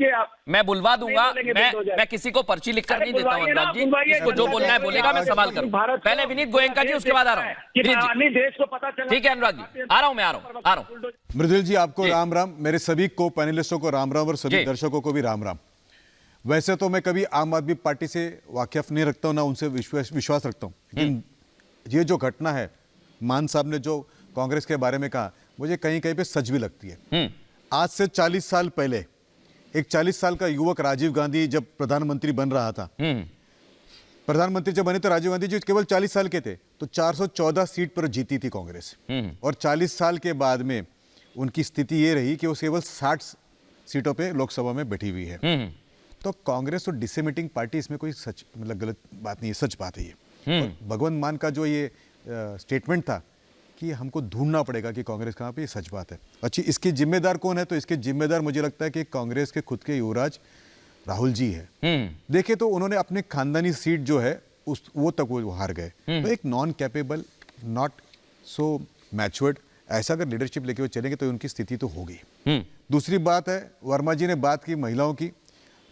लीजिए आप। मैं बुलवा दूंगा, नहीं बोलेंगे मैं किसी को पर्ची लिख कर नहीं देता हूँ अनुराग जी, बुलवाइए, इसको जो बोलना है बोलेगा, मैं सवाल करूंगा। पहले विनीत गोयनका जी, उसके बाद आ रहा हूँ। जी देश को पता चला। ठीक है अनुराग जी, आ रहा हूँ, मैं आ रहा हूँ। मृदुल जी आपको राम राम, मेरे सभी को पैनलिस्टों को राम राम और सभी दर्शकों को भी राम राम। वैसे तो मैं कभी आम आदमी पार्टी से वाकिफ नहीं रखता हूँ, ना उनसे विश्वास रखता हूँ, लेकिन ये जो घटना है, मान साहब ने जो कांग्रेस के बारे में कहा, मुझे कहीं कहीं पे सच भी लगती है। आज से 40 साल पहले एक 40 साल का युवक राजीव गांधी जब प्रधानमंत्री बन रहा था, प्रधानमंत्री जब बने तो राजीव गांधी जी केवल 40 साल के थे, तो 414 सीट पर जीती थी कांग्रेस। और 40 साल के बाद में उनकी स्थिति ये रही कि वो केवल 60 सीटों पे लोकसभा में बैठी हुई है। तो कांग्रेस तो डिसमिटिंग पार्टी, इसमें कोई सच मतलब गलत बात नहीं है, सच बात है ये। और भगवंत मान का जो ये स्टेटमेंट था कि हमको ढूंढना पड़ेगा कि कांग्रेस कहाँ पे, ये सच बात है। अच्छी, इसके जिम्मेदार कौन है? तो इसके जिम्मेदार मुझे लगता है कि कांग्रेस के खुद के युवराज राहुल जी है। देखे तो उन्होंने अपने खानदानी सीट जो है वो तक वो हार गए। तो एक non capable, not so matured, ऐसा अगर लीडरशिप लेके वो चलेंगे तो उनकी स्थिति तो होगी। दूसरी बात है, वर्मा जी ने बात की महिलाओं की,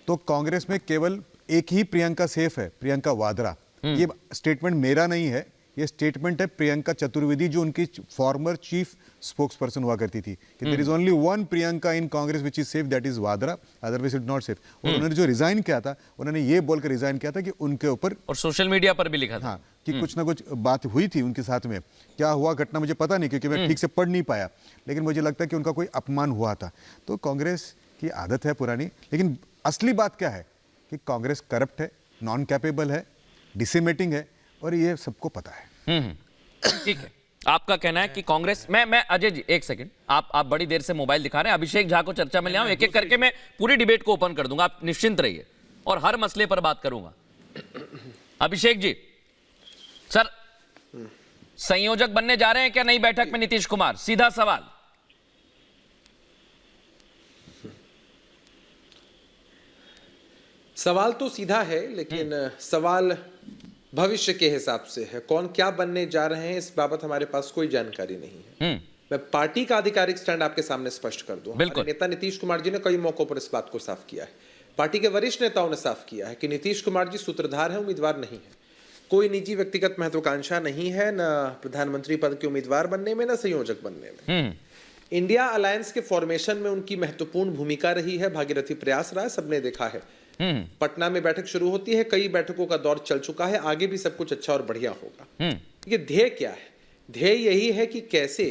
तो कांग्रेस में केवल एक ही प्रियंका सेफ है, प्रियंका वाड्रा। ये स्टेटमेंट मेरा नहीं है, ये स्टेटमेंट है प्रियंका चतुर्वेदी, जो उनकी फॉर्मर चीफ स्पोक्स पर्सन हुआ करती थी, कि there is only one Priyanka in Congress which is safe, that is Vadra, otherwise it not safe. और उन्होंने जो रिजाइन किया था, उन्होंने ये बोलकर रिजाइन किया था कि उनके ऊपर, और सोशल मीडिया पर भी लिखा था, हाँ, कि कुछ ना कुछ बात हुई थी उनके साथ में। क्या हुआ घटना मुझे पता नहीं, क्योंकि मैं ठीक से पढ़ नहीं पाया, लेकिन मुझे लगता है कि उनका कोई अपमान हुआ था। तो कांग्रेस की आदत है पुरानी, लेकिन असली बात क्या है कि कांग्रेस करप्ट है, नॉन कैपेबल है, डिसिमेटिंग है, और ये सबको पता है। ठीक है, आपका कहना है कि कांग्रेस, मैं अजय जी एक सेकंड, आप बड़ी देर से मोबाइल दिखा रहे हैं, अभिषेक झा को चर्चा में ले आऊं, एक एक करके मैं पूरी डिबेट को ओपन कर दूंगा, आप निश्चिंत रहिए, और हर मसले पर बात करूंगा। अभिषेक जी, सर संयोजक बनने जा रहे हैं क्या नई बैठक में नीतीश कुमार? सीधा सवाल। सवाल तो सीधा है, लेकिन सवाल भविष्य के हिसाब से है। कौन क्या बनने जा रहे हैं, इस बाबत हमारे पास कोई जानकारी नहीं है। मैं पार्टी का आधिकारिक स्टैंड आपके सामने स्पष्ट कर दूं। हमारे नेता नीतीश कुमार जी ने कई मौकों पर इस बात को साफ किया है, पार्टी के वरिष्ठ नेताओं ने साफ किया है कि नीतीश कुमार जी सूत्रधार है, उम्मीदवार नहीं है। कोई निजी व्यक्तिगत महत्वाकांक्षा नहीं है, न प्रधानमंत्री पद के उम्मीदवार बनने में, न संयोजक बनने में। इंडिया अलायंस के फॉर्मेशन में उनकी महत्वपूर्ण भूमिका रही है, भागीरथी प्रयास रहा है, सबने देखा है। पटना में बैठक शुरू होती है, कई बैठकों का दौर चल चुका है, आगे भी सब कुछ अच्छा और बढ़िया होगा। ये ध्येय क्या है? ध्येय यही है कि कैसे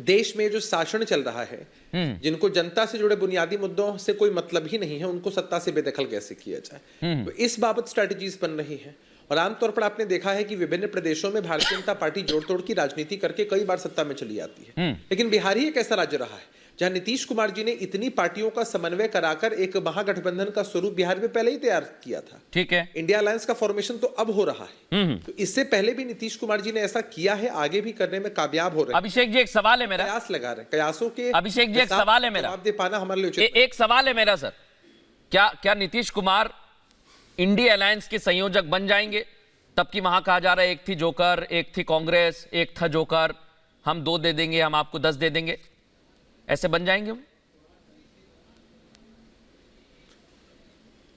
देश में जो शासन चल रहा है, जिनको जनता से जुड़े बुनियादी मुद्दों से कोई मतलब ही नहीं है, उनको सत्ता से बेदखल कैसे किया जाए, तो इस बाबत स्ट्रेटजीज बन रही है। और आमतौर पर आपने देखा है कि विभिन्न प्रदेशों में भारतीय जनता पार्टी जोड़ तोड़ की राजनीति करके कई बार सत्ता में चली आती है, लेकिन बिहार ही एक ऐसा राज्य रहा है जहां नीतीश कुमार जी ने इतनी पार्टियों का समन्वय कराकर एक महागठबंधन का स्वरूप बिहार में पहले ही तैयार किया था। ठीक है, इंडिया अलायंस का फॉर्मेशन तो अब हो रहा है, तो इससे पहले भी नीतीश कुमार जी ने ऐसा किया है, आगे भी करने में कामयाब हो रहे हैं। अभिषेक जी एक सवाल है मेरा, कयास लगा रहे हैं, कयासों के अभिषेक जी एक सवाल है मेरा, जवाब दे पाना हमारे लिए उचित। एक सवाल है मेरा सर, क्या नीतीश कुमार इंडिया अलायंस के संयोजक बन जाएंगे? तब की वहां कहा जा रहा है एक थी जोकर, एक थी कांग्रेस, एक था जोकर, हम 2 दे देंगे, हम आपको 10 दे देंगे, ऐसे बन जाएंगे वो?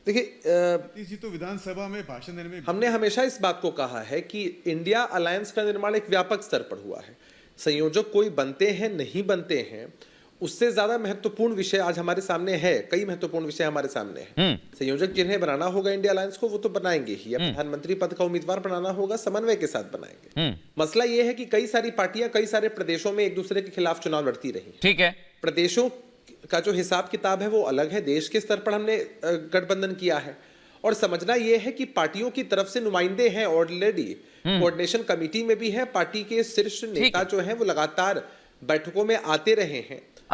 देखिए, तो विधानसभा में भाषण देने में हमने हमेशा इस बात को कहा है कि इंडिया अलायंस का निर्माण एक व्यापक स्तर पर हुआ है। संयोजक कोई बनते हैं नहीं बनते हैं, उससे ज्यादा महत्वपूर्ण विषय आज हमारे सामने है, कई महत्वपूर्ण विषय हमारे सामने हैं। संयोजक जिन्हें बनाना होगा इंडिया अलायंस को, वो तो बनाएंगे ही। प्रधानमंत्री पद का उम्मीदवार बनाना होगा, समन्वय के साथ बनाएंगे। मसला यह है कि कई सारी पार्टियां कई सारे प्रदेशों में एक दूसरे के खिलाफ चुनाव लड़ती रही। ठीक है, प्रदेशों का जो हिसाब किताब है वो अलग है, देश के स्तर पर हमने गठबंधन किया है, और समझना यह है कि पार्टियों की तरफ से नुमाइंदे हैं ऑलरेडी, कोऑर्डिनेशन कमेटी में भी है, पार्टी के शीर्ष नेता जो हैं वो लगातार बैठकों में आते रहे हैं,